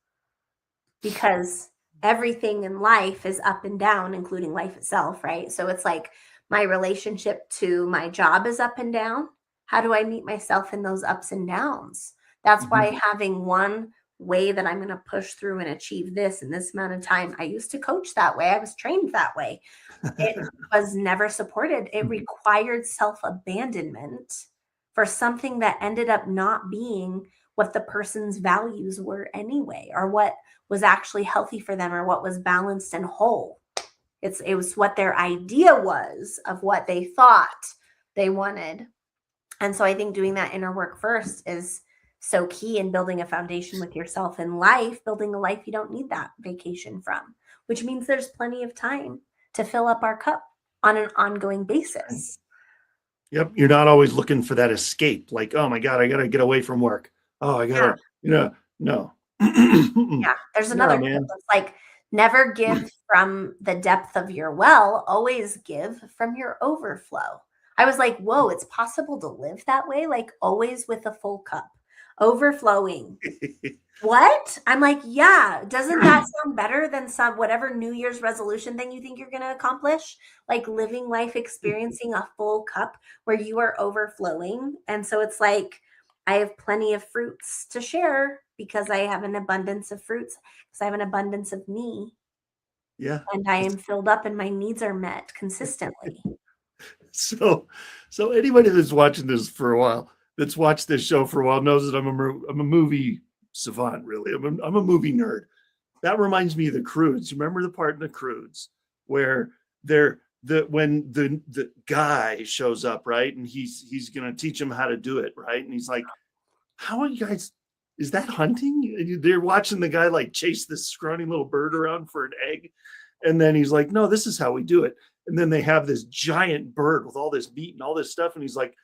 [SPEAKER 2] Because everything in life is up and down, including life itself, right? So it's like, my relationship to my job is up and down. How do I meet myself in those ups and downs? That's why having one way that I'm going to push through and achieve this in this amount of time. I used to coach that way. I was trained that way. It was never supported. It required self-abandonment for something that ended up not being what the person's values were anyway, or what was actually healthy for them, or what was balanced and whole. It was what their idea was of what they thought they wanted. And so I think doing that inner work first is so key in building a foundation with yourself in life, building a life you don't need that vacation from, which means there's plenty of time to fill up our cup on an ongoing basis.
[SPEAKER 1] Yep. You're not always looking for that escape. Like, oh my God, I got to get away from work. Oh, I got to, no.
[SPEAKER 2] Yeah. There's another tip that's like, never give from the depth of your well, always give from your overflow. I was like, whoa, it's possible to live that way? Like, always with a full cup, overflowing. What? I'm like, yeah. Doesn't that sound better than some whatever New Year's resolution thing you think you're going to accomplish? Like, living life, experiencing a full cup where you are overflowing. And so it's like, I have plenty of fruits to share because I have an abundance of fruits, because I have an abundance of me.
[SPEAKER 1] Yeah.
[SPEAKER 2] And I am filled up and my needs are met consistently.
[SPEAKER 1] So anybody that's watching this for a while, that's watched this show for a while, knows that I'm a movie savant, really. I'm a movie nerd. That reminds me of The Croods. Remember the part in The Croods where when the guy shows up, right? And he's going to teach him how to do it, right? And he's like, how are you guys, is that hunting? They're watching the guy like chase this scrawny little bird around for an egg. And then he's like, no, this is how we do it. And then they have this giant bird with all this meat and all this stuff. And he's like,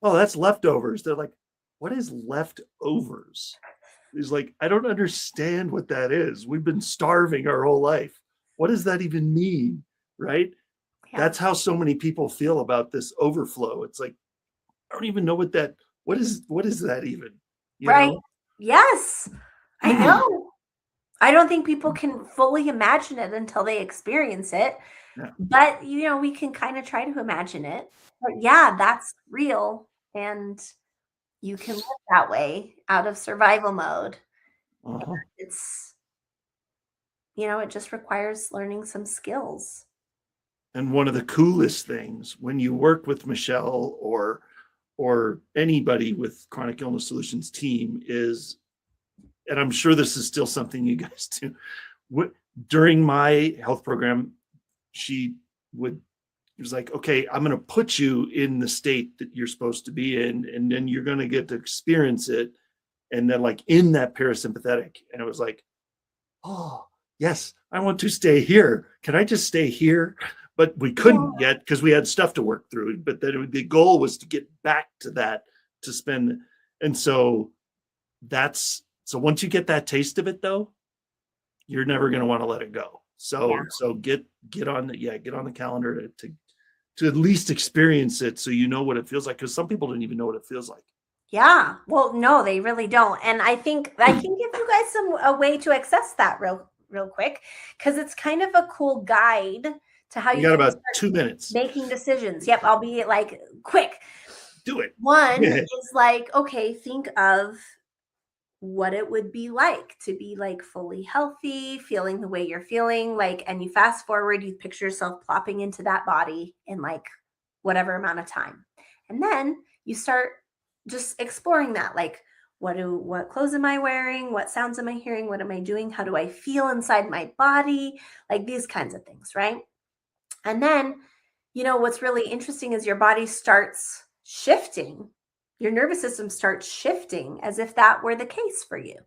[SPEAKER 1] oh, that's leftovers. They're like, what is leftovers? He's like, I don't understand what that is. We've been starving our whole life. What does that even mean? Right? Yeah. That's how so many people feel about this overflow. It's like, I don't even know what is that even? You
[SPEAKER 2] right.
[SPEAKER 1] know?
[SPEAKER 2] Yes, I know. I don't think people can fully imagine it until they experience it. Yeah. But, we can kind of try to imagine it. But yeah, that's real. And you can live that way out of survival mode. It's, it just requires learning some skills.
[SPEAKER 1] And one of the coolest things when you work with Michal or anybody with Chronic Illness Solutions team is, and I'm sure this is still something you guys do, during my health program, she was like, okay, I'm going to put you in the state that you're supposed to be in, and then you're going to get to experience it. And then like in that parasympathetic. And it was like, oh, Yes, I want to stay here. Can I just stay here? But we couldn't yet because we had stuff to work through. But then the goal was to get back to that, to spend. And so once you get that taste of it, though, you're never going to want to let it go. So get on the calendar to at least experience it, so you know what it feels like, because some people don't even know what it feels like.
[SPEAKER 2] Yeah. Well, no, they really don't. And I think I can give you guys a way to access that real quick, because it's kind of a cool guide to how
[SPEAKER 1] You
[SPEAKER 2] you
[SPEAKER 1] got
[SPEAKER 2] can
[SPEAKER 1] about
[SPEAKER 2] start
[SPEAKER 1] 2 minutes.
[SPEAKER 2] making decisions. Yep, I'll be like quick.
[SPEAKER 1] Do it.
[SPEAKER 2] One is like, okay, think of what it would be like to be like fully healthy, feeling the way you're feeling, like, and you fast forward, you picture yourself plopping into that body in like whatever amount of time. And then you start just exploring that, like, what clothes am I wearing? What sounds am I hearing? What am I doing? How do I feel inside my body? Like these kinds of things, right? And then, what's really interesting is your body starts shifting. Your nervous system starts shifting as if that were the case for you.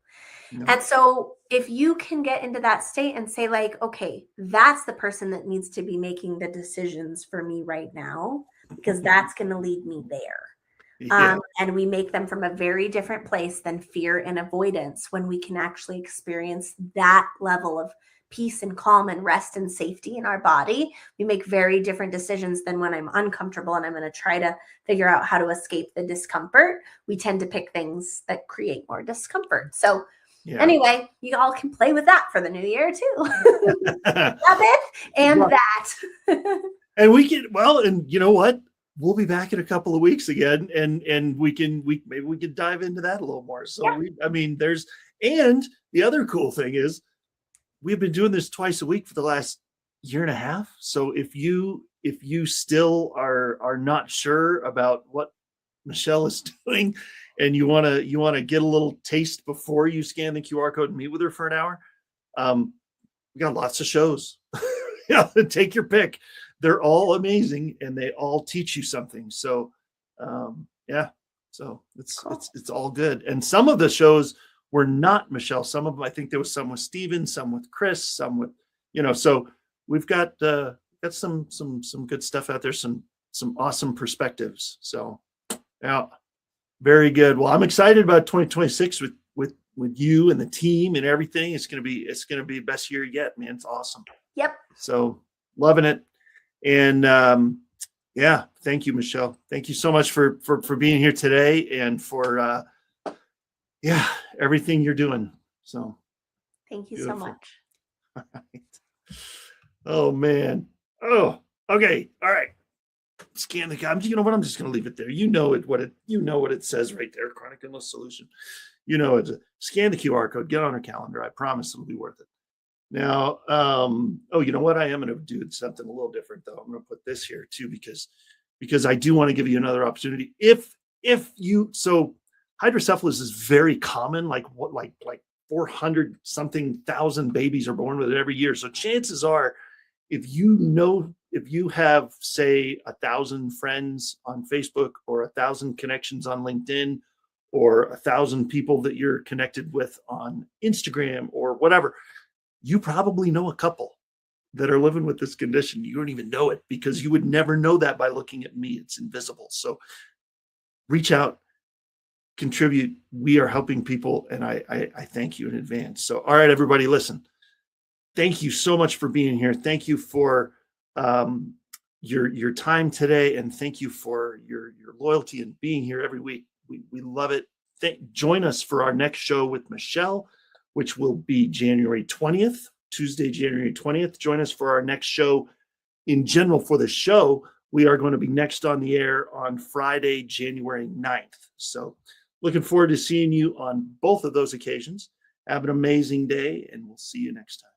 [SPEAKER 1] No.
[SPEAKER 2] And so if you can get into that state and say like, okay, that's the person that needs to be making the decisions for me right now, because that's going to lead me there. And we make them from a very different place than fear and avoidance, when we can actually experience that level of peace and calm and rest and safety in our body. We make very different decisions than when I'm uncomfortable and I'm going to try to figure out how to escape the discomfort. We tend to pick things that create more discomfort. So anyway, you all can play with that for the new year too. Sabbath and that.
[SPEAKER 1] And we can, and you know what? We'll be back in a couple of weeks again, and maybe we can dive into that a little more. So and the other cool thing is, we've been doing this twice a week for the last year and a half. So if you still are not sure about what Michelle is doing, and you want to get a little taste before you scan the QR code and meet with her for an hour, we got lots of shows. Take your pick. They're all amazing, and they all teach you something. So so it's all good. And some of the shows were not Michelle. Some of them, I think there was some with Steven, some with Chris, some with, so we've got some good stuff out there, some awesome perspectives. So very good. Well, I'm excited about 2026 with you and the team and everything. It's gonna be the best year yet, man. It's awesome.
[SPEAKER 2] Yep.
[SPEAKER 1] So loving it. And thank you, Michelle. Thank you so much for being here today, and for everything you're doing. So
[SPEAKER 2] thank you
[SPEAKER 1] beautiful.
[SPEAKER 2] So much.
[SPEAKER 1] All right. Oh man. Oh, okay. All right. Scan the code. You know what? I'm just going to leave it there. You know what it says right there. Chronic illness solution. It's scan the QR code. Get on our calendar. I promise it'll be worth it. Now, you know what? I am going to do something a little different, though. I'm going to put this here too, because I do want to give you another opportunity. So hydrocephalus is very common, like 400 something thousand babies are born with it every year. So chances are, if you have, say, 1,000 friends on Facebook, or 1,000 connections on LinkedIn, or 1,000 people that you're connected with on Instagram or whatever, you probably know a couple that are living with this condition. You don't even know it, because you would never know that by looking at me. It's invisible. So reach out, contribute. We are helping people, and I thank you in advance. So, all right, everybody, listen. Thank you so much for being here. Thank you for your time today, and thank you for your loyalty and being here every week. We love it. Join us for our next show with Michelle, which will be January 20th, Tuesday, January 20th. Join us for our next show. In general, for the show, we are going to be next on the air on Friday, January 9th. So looking forward to seeing you on both of those occasions. Have an amazing day, and we'll see you next time.